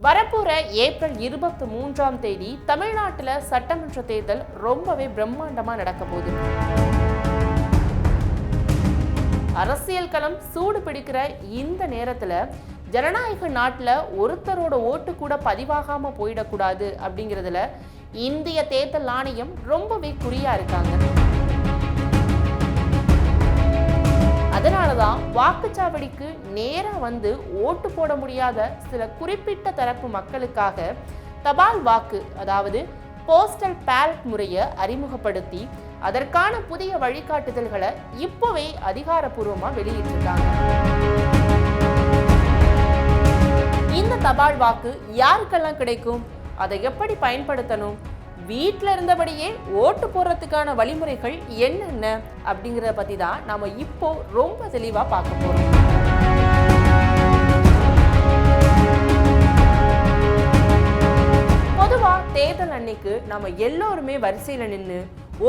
வரப்போற ஏப்ரல் 23ஆம் தேதி தமிழ்நாட்டில் சட்டமன்ற தேர்தல் ரொம்பவே பிரம்மாண்டமா நடக்க போகுது. அரசியல் களம் சூடு பிடிக்கிற இந்த நேரத்துல ஜனநாயக நாட்டில் ஒருத்தரோட ஓட்டு கூட பதிவாகாம போயிடக்கூடாது அப்படிங்கிறதுல இந்திய தேர்தல் ஆணையம் ரொம்பவே குறியா இருக்காங்க. அதனாலதான் வாக்குச்சாவடிக்கு நேரா வந்து ஓட்டு போட முடியாத சில குறிப்பிட்ட தரப்பு மக்களுக்காக தபால் வாக்கு, அதாவது போஸ்டல் பேலட் முறையை அறிமுகப்படுத்தி அதற்கான புதிய வழிகாட்டுதல்களை இப்போவே அதிகாரப்பூர்வமா வெளியிட்டிருக்காங்க. இந்த தபால் வாக்கு யாருக்கெல்லாம் கிடைக்கும், அதை எப்படி பயன்படுத்தணும், வீட்டில் இருந்தபடியே ஓட்டு போடுறதுக்கான வழிமுறைகள் என்னென்ன அப்படிங்கிறத பத்தி தான் நாம இப்போ ரொம்ப தெளிவா பார்க்க போறோம். பொதுவா தேர்தல் அன்னைக்கு நம்ம எல்லோருமே வரிசையில நின்று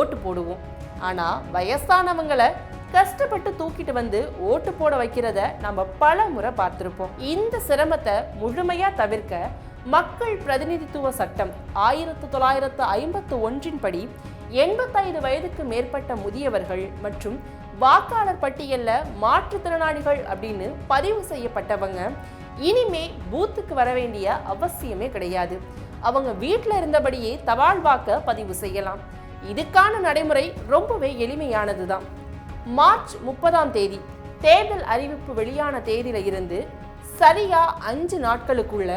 ஓட்டு போடுவோம். ஆனா வயசானவங்களை கஷ்டப்பட்டு தூக்கிட்டு வந்து ஓட்டு போட வைக்கிறத நம்ம பல முறை பார்த்திருப்போம். இந்த சிரமத்தை முழுமையா தவிர்க்க மக்கள் பிரதிநிதித்துவ சட்டம் 1951 படி 85 வயதுக்கு மேற்பட்ட முதியவர்கள் மற்றும் வாக்காளர் பட்டியல்ல மாற்றுத்திறனாளிகள் அப்படின்னு பதிவு செய்யப்பட்டவங்க இனிமே பூத்துக்கு வர வேண்டிய அவசியமே கிடையாது. அவங்க வீட்டில் இருந்தபடியே தபால் வாக்க பதிவு செய்யலாம். இதுக்கான நடைமுறை ரொம்பவே எளிமையானதுதான். மார்ச் 30ஆம் தேதி தேர்தல் அறிவிப்பு வெளியான தேதியில இருந்து சரியா 5 நாட்களுக்குள்ள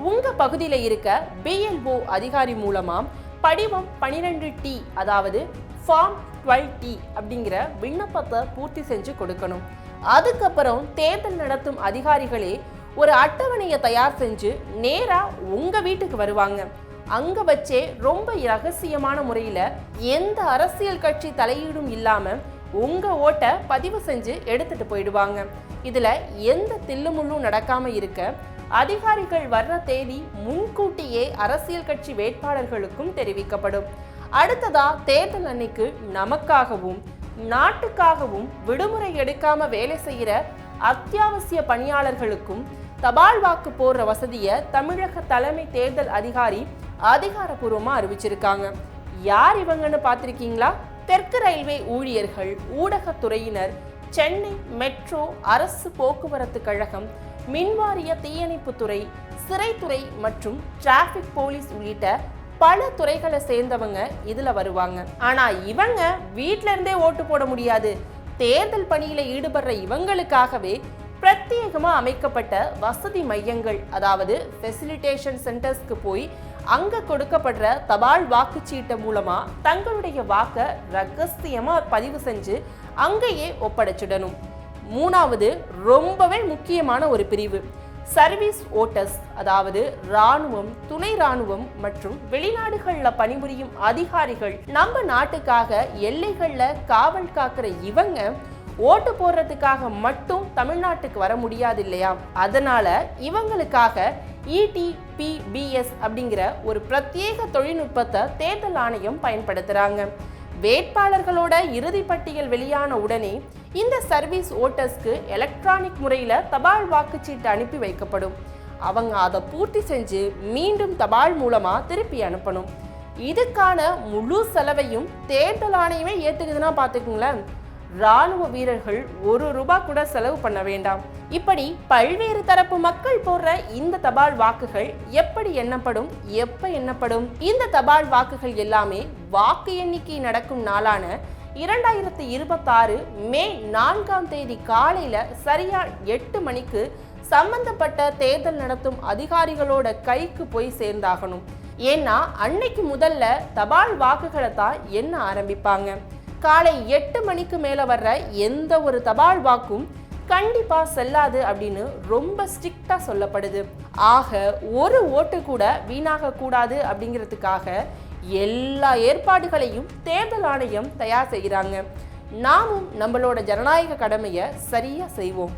உங்க பகுதியில இருக்க BLO அதிகாரி மூலமா படிவம் 12T, அதாவது ஃபார்ம் 12T அப்படிங்கிற விண்ணப்பத்தை பூர்த்தி செஞ்சு கொடுக்கணும். அதுக்கப்புறம் தேர்தல் நடத்தும் அதிகாரிகளே ஒரு அட்டவணையை தயார் செஞ்சு நேரா உங்க வீட்டுக்கு வருவாங்க. அங்க வச்சே ரொம்ப ரகசியமான முறையில எந்த அரசியல் கட்சி தலையீடும் இல்லாம உங்க ஓட்டை பதிவு செஞ்சு எடுத்துட்டு போயிடுவாங்க. இதுல எந்த தில்லுமுள்ளும் நடக்காம இருக்க அதிகாரிகள் வர்ற தேதி முன்கூட்டியே அரசியல் கட்சி வேட்பாளர்களுக்கும் தெரிவிக்கப்படும். அடுத்ததா தேர்தல் அன்னைக்கு நமக்காகவும் நாட்டுக்காகவும் விடுமுறை எடுக்காம வேலை செய்யற அத்தியாவசிய பணியாளர்களுக்கும் தபால் வாக்கு போடுற வசதியை தமிழக தலைமை தேர்தல் அதிகாரி அதிகாரப்பூர்வமா அறிவிச்சிருக்காங்க. யார் இவங்கன்னு பார்த்திருக்கீங்களா? தெற்கு ரயில்வே ஊழியர்கள், ஊடகத்துறையினர், சென்னை மெட்ரோ, அரசு போக்குவரத்து கழகம், மின்வாரிய தீயணைப்புத்துறை, சிறைத்துறை மற்றும் டிராபிக் போலீஸ் உள்ளிட்ட பல துறைகளை சேர்ந்தவங்க இதுல வருவாங்க. ஆனா இவங்க வீட்டில இருந்தே ஓட்டு போட முடியாது. தேர்தல் பணியில ஈடுபடுற இவங்களுக்காகவே பிரத்யேகமா அமைக்கப்பட்ட வசதி மையங்கள், அதாவது ஃபெசிலிட்டேஷன் சென்டர்ஸ்க்கு போய் அங்க கொடுக்கப்படுற தபால் வாக்குச்சீட்டு மூலமா தங்களுடைய வாக்க ரகசியமா பதிவு செஞ்சு அங்கேயே ஒப்படைச்சிடணும். மூணாவது ரொம்பவே முக்கியமான ஒரு பிரிவு சர்வீஸ் ஓட்டர்ஸ், அதாவது ராணுவம், துணை ராணுவம் மற்றும் வெளிநாடுகள்ல பணிபுரியும் அதிகாரிகள். நம்ம நாட்டுக்காக எல்லைகள்ல காவல் காக்கிற இவங்க ஓட்டு போடுறதுக்காக மட்டும் தமிழ்நாட்டுக்கு வர முடியாது இல்லையா? அதனால இவங்களுக்காக ETPBS அப்படிங்கிற ஒரு பிரத்யேக தொழில்நுட்பத்தை தேர்தல் ஆணையம் பயன்படுத்துறாங்க. வேட்பாளர்களோட இறுதி பட்டியல் வெளியான உடனே இந்த சர்வீஸ் ஓட்டர்ஸ்க்கு எலக்ட்ரானிக் முறையில தபால் வாக்குச்சீட்டு அனுப்பி வைக்கப்படும். அவங்க அதை பூர்த்தி செஞ்சு மீண்டும் தபால் மூலமா திருப்பி அனுப்பணும். இதுக்கான முழு செலவையும் தேர்தல் ஆணையமே ஏத்துக்குதுன்னா பாத்துக்குங்களேன். ராணுவ வீரர்கள் ₹1 கூட செலவு பண்ண வேண்டாம். இப்படி பல்வேறு தரப்பு மக்கள் போடுற இந்த தபால் வாக்குகள் எப்படி எண்ணப்படும், எப்ப எண்ணப்படும்? இந்த தபால் வாக்குகள் எல்லாமே வாக்கு எண்ணிக்கை நடக்கும் நாளான 2026 மே 4ஆம் தேதி காலையில சரியா 8 மணிக்கு சம்பந்தப்பட்ட தேர்தல் நடத்தும் அதிகாரிகளோட கைக்கு போய் சேர்ந்தாகணும். ஏன்னா அன்னைக்கு முதல்ல தபால் வாக்குகளை தான் எண்ண ஆரம்பிப்பாங்க. காலை 8 மணிக்கு மேல வர்ற எந்த ஒரு தபால் வாக்கும் கண்டிப்பா செல்லாது அப்படின்னு ரொம்ப ஸ்ட்ரிக்டா சொல்லப்படுது. ஆக ஒரு ஓட்டு கூட வீணாக கூடாது அப்படிங்கிறதுக்காக எல்லா ஏற்பாடுகளையும் தேர்தல் ஆணையம் தயார் செய்கிறாங்க. நாமும் நம்மளோட ஜனநாயக கடமையை சரியா செய்வோம்.